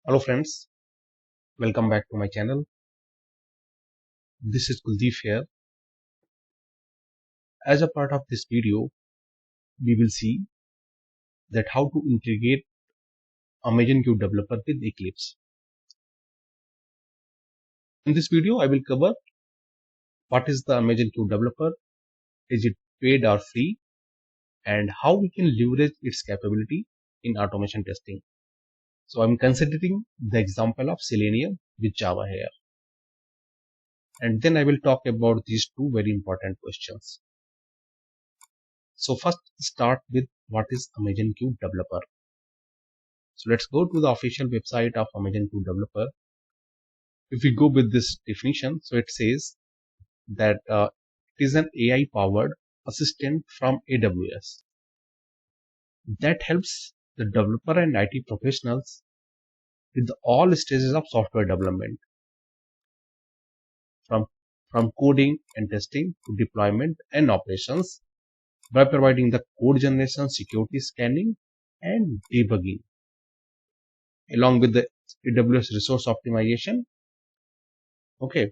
Hello friends, welcome back to my channel. This is Kuldeep here. As a part of this video, we will see that how to integrate Amazon Q Developer with Eclipse. In this video, I will cover what is the Amazon Q Developer, is it paid or free, and how we can leverage its capability in automation testing. So I'm considering the example of Selenium with Java here. And then I will talk about these two very important questions. So first start with what is Amazon Q Developer. So let's go to the official website of Amazon Q Developer. If we go with this definition, so it says that it is an AI powered assistant from AWS that helps the developer and IT professionals with all stages of software development, from coding and testing to deployment and operations, by providing the code generation, security scanning, and debugging, along with the AWS resource optimization. Okay,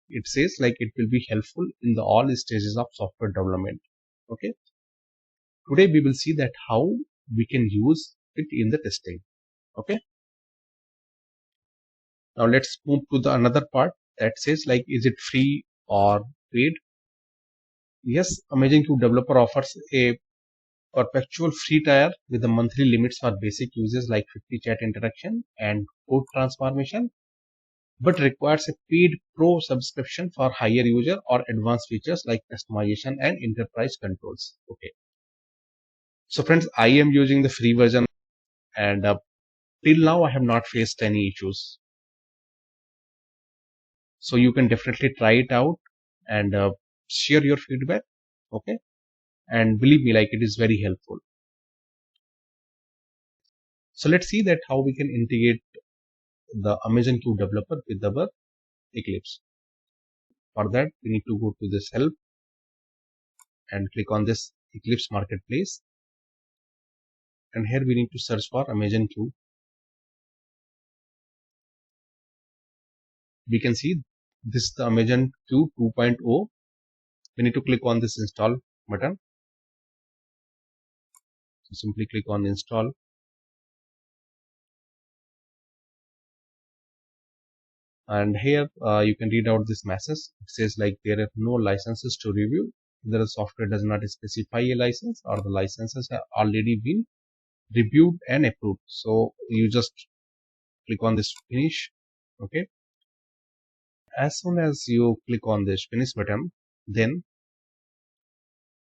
it says like it will be helpful in the all stages of software development. Okay, today we will see that how we can use it in the testing. Okay, now let's move to the another part that says like is it free or paid. Yes, Amazon Q Developer offers a perpetual free tier with the monthly limits for basic uses like 50 chat interaction and code transformation, but requires a paid pro subscription for higher user or advanced features like customization and enterprise controls. Okay, so friends, I am using the free version, and till now I have not faced any issues. So you can definitely try it out and share your feedback. Okay, and believe me, like it is very helpful. So let's see that how we can integrate the Amazon Q Developer with our Eclipse. For that, we need to go to this help and click on this Eclipse Marketplace, and here we need to search for Amazon Q. We can see this is the Amazon Q 2.0. We need to click on this install button. So simply click on install. And here you can read out this message. It says like there are no licenses to review. Either the software does not specify a license or the licenses have already been reviewed and approved. So you just click on this finish. Okay. As soon as you click on this finish button, then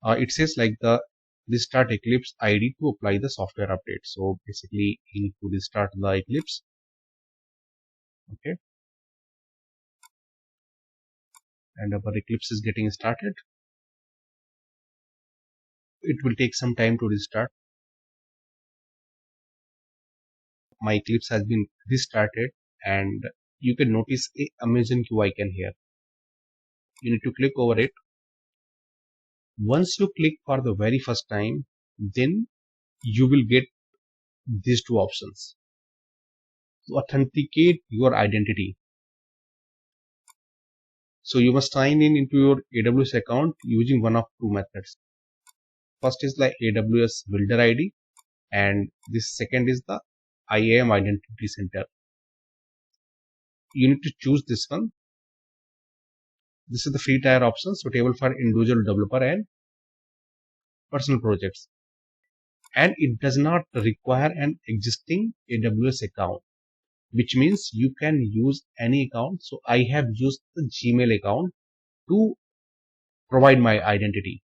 it says like the restart Eclipse ID to apply the software update. So basically you need to restart the Eclipse. Okay. And our Eclipse is getting started. It will take some time to restart. My Eclipse has been restarted, and you can notice a Amazon Q icon here. You need to click over it. Once you click for the very first time, then you will get these two options to authenticate your identity. So you must sign in into your AWS account using one of two methods. First is like AWS Builder ID, and this second is the IAM Identity Center. You need to choose this one. This is the free tier option suitable for individual developer and personal projects, and it does not require an existing AWS account, which means you can use any account. So I have used the Gmail account to provide my identity.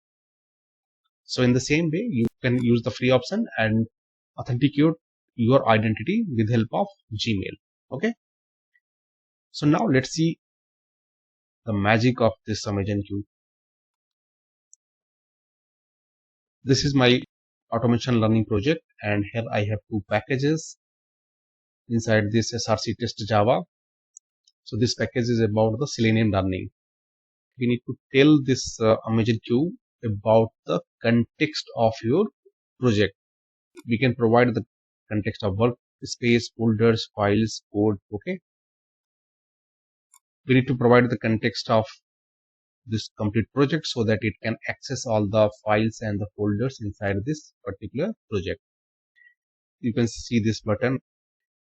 So in the same way, you can use the free option and authenticate your identity with help of Gmail. Okay. So now let's see the magic of this Amazon Q. This is my automation learning project, and here I have two packages inside this SRC test Java. So this package is about the Selenium learning. We need to tell this Amazon Q about the context of your project. We can provide the context of work space, folders, files, code. Okay. We need to provide the context of this complete project so that it can access all the files and the folders inside this particular project. You can see this button.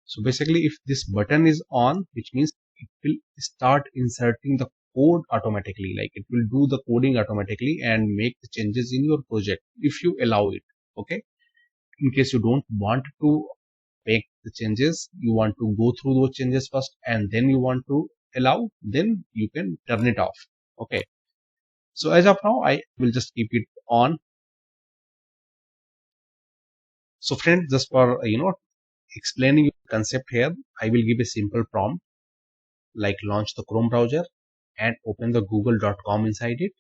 So basically, if this button is on, which means it will start inserting the code automatically, like it will do the coding automatically and make the changes in your project if you allow it. Okay. In case you don't want to make the changes, you want to go through those changes first and then you want to allow, then you can turn it off. Okay. So as of now, I will just keep it on. So friends, just for explaining the concept here, I will give a simple prompt like launch the Chrome browser and open the google.com inside it,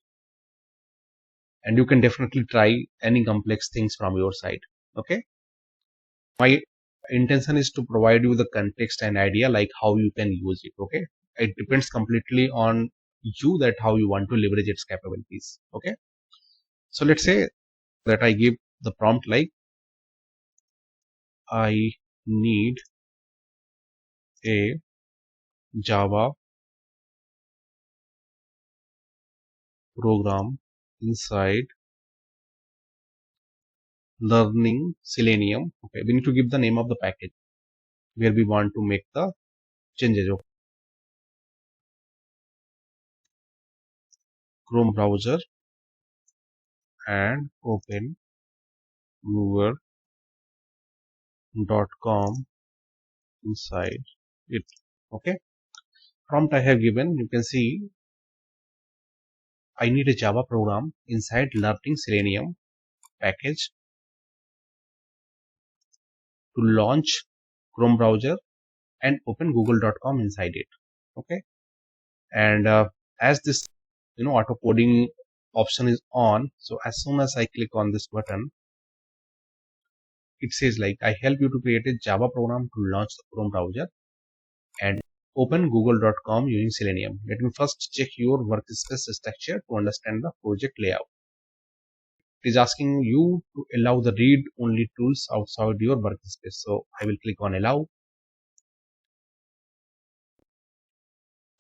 and you can definitely try any complex things from your side. Okay, my intention is to provide you the context and idea like how you can use it. Okay, it depends completely on you that how you want to leverage its capabilities. Okay, so let's say that I give the prompt like I need a Java program inside learning Selenium. Okay, we need to give the name of the package where we want to make the changes. Okay. Chrome browser and open google.com inside it. Okay, prompt I have given, you can see I need a Java program inside learning Selenium package to launch Chrome browser and open google.com inside it. Okay, and as this auto coding option is on, so as soon as I click on this button, it says like I help you to create a Java program to launch the Chrome browser and open google.com using Selenium. Let me first check your workspace structure to understand the project layout. It is asking you to allow the read only tools outside your workspace. So I will click on allow.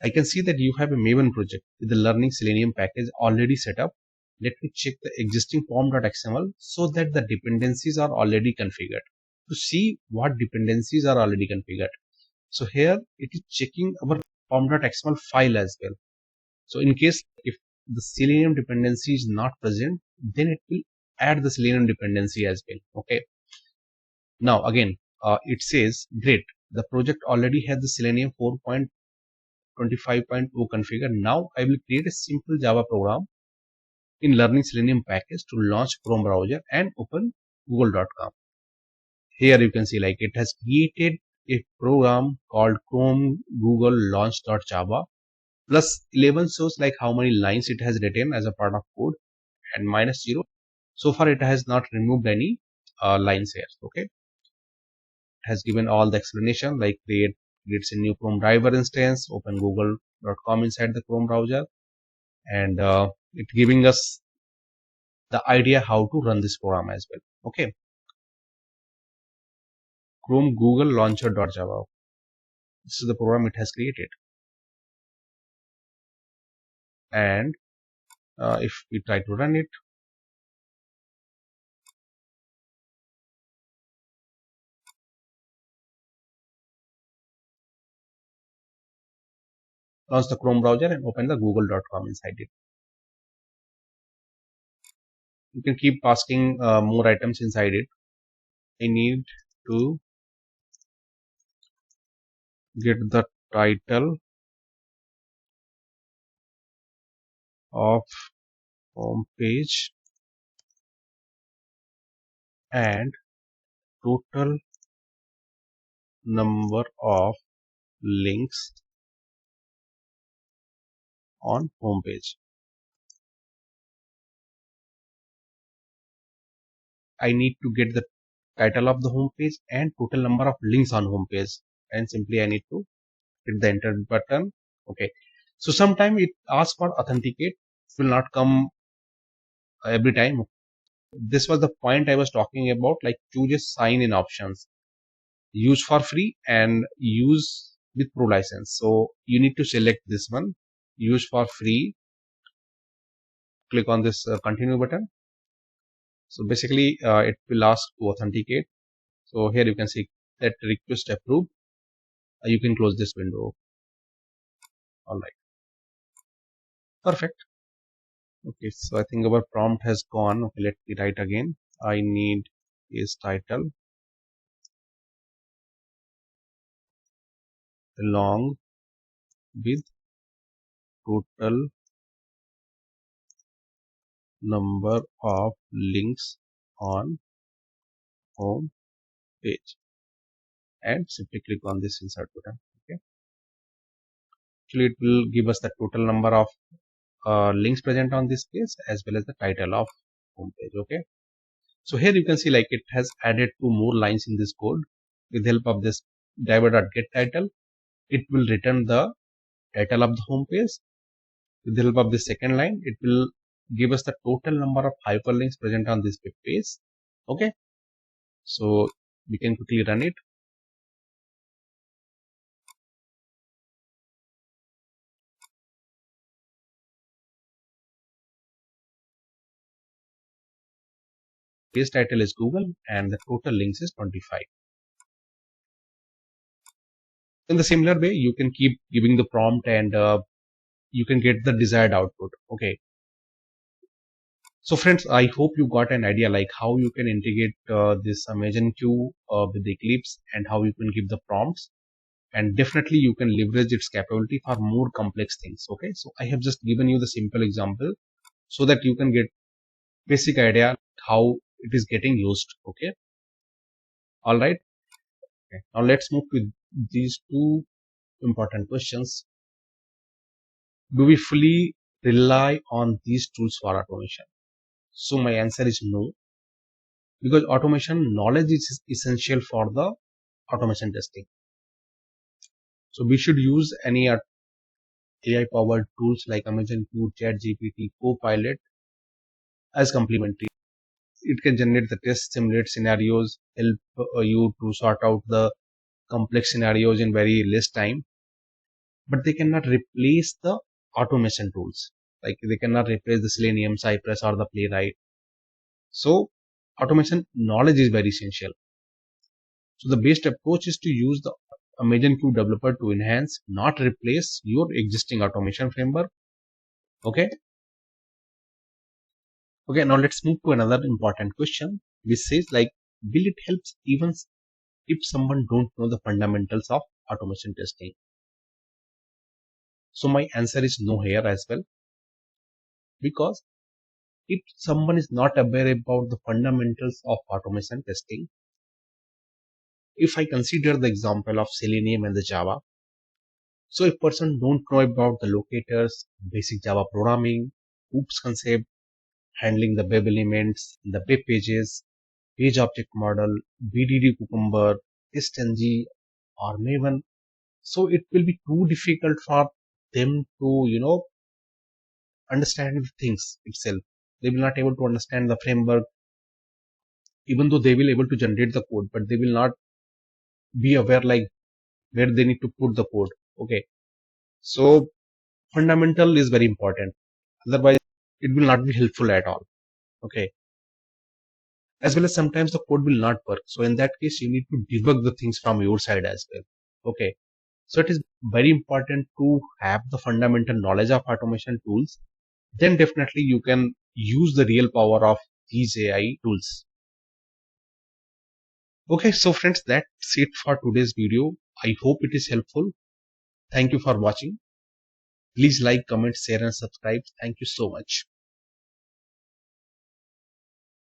I can see that you have a Maven project with the learning Selenium package already set up. Let me check the existing form.xml so that the dependencies are already configured. To see what dependencies are already configured. So here it is checking our form.xml file as well. So in case if the Selenium dependency is not present, then it will add the Selenium dependency as well. Okay. Now again, it says great. The project already has the Selenium 4.25.0 configured. Now I will create a simple Java program in learning Selenium package to launch Chrome browser and open google.com. Here you can see like it has created a program called Chrome Google launch.java plus 11 shows like how many lines it has written as a part of code and -0. So far it has not removed any lines here. Okay, it has given all the explanation like creates a new Chrome driver instance, open google.com inside the Chrome browser, and it giving us the idea how to run this program as well. Okay, Chrome Google launcher.java. This is the program it has created, and if we try to run it, launch the Chrome browser and open the google.com inside it. You can keep asking more items inside it. I need to get the title of home page and total number of links on home page. I need to get the title of the home page and total number of links on home page, and simply I need to hit the enter button. Okay, so sometime it asks for authenticate. It will not come every time. This was the point I was talking about, like choose a sign in options. use for free and use with pro license. So you need to select this one, use for free. Click on this continue button. So basically it will ask to authenticate. So here you can see that request approved. You can close this window. All right, perfect. Okay, so I think our prompt has gone. Okay, let me write again. I need is title along with total number of links on home page, and simply click on this insert button. Okay, actually it will give us the total number of links present on this page as well as the title of home page. Okay, so here you can see like it has added two more lines in this code. With the help of this driver.getTitle, it will return the title of the home page. With the help of the second line, it will give us the total number of hyperlinks present on this web page. Okay, so we can quickly run it. Page title is Google and the total links is 25. In the similar way, you can keep giving the prompt and you can get the desired output. Okay, so friends, I hope you got an idea like how you can integrate this Amazon Q with Eclipse and how you can give the prompts, and definitely you can leverage its capability for more complex things. Okay, so I have just given you the simple example so that you can get basic idea how it is getting used. Okay, all right. Okay. Now let's move with these two important questions. Do we fully rely on these tools for automation? So my answer is no, because automation knowledge is essential for the automation testing. So we should use any AI powered tools like Amazon Q, ChatGPT, Copilot as complementary. It can generate the test, simulate scenarios, help you to sort out the complex scenarios in very less time, but they cannot replace the automation tools. Like they cannot replace the Selenium, Cypress, or the Playwright. So automation knowledge is very essential. So the best approach is to use the Amazon Q developer to enhance, not replace your existing automation framework. Okay. Okay. Now let's move to another important question, which says like, will it help even if someone don't know the fundamentals of automation testing? So my answer is no here as well, because if someone is not aware about the fundamentals of automation testing, if I consider the example of Selenium and the Java, so if person don't know about the locators, basic Java programming, OOPS concept, handling the web elements, the web pages, page object model, BDD Cucumber, TestNG, or Maven, so it will be too difficult for them to, understand things itself. They will not able to understand the framework, even though they will able to generate the code, but they will not be aware like where they need to put the code. Okay, so fundamental is very important, otherwise it will not be helpful at all. Okay, as well as sometimes the code will not work, so in that case you need to debug the things from your side as well. Okay, so it is very important to have the fundamental knowledge of automation tools, then definitely you can use the real power of these AI tools. Okay, so friends, that's it for today's video. I hope it is helpful. Thank you for watching. Please like, comment, share and subscribe. Thank you so much.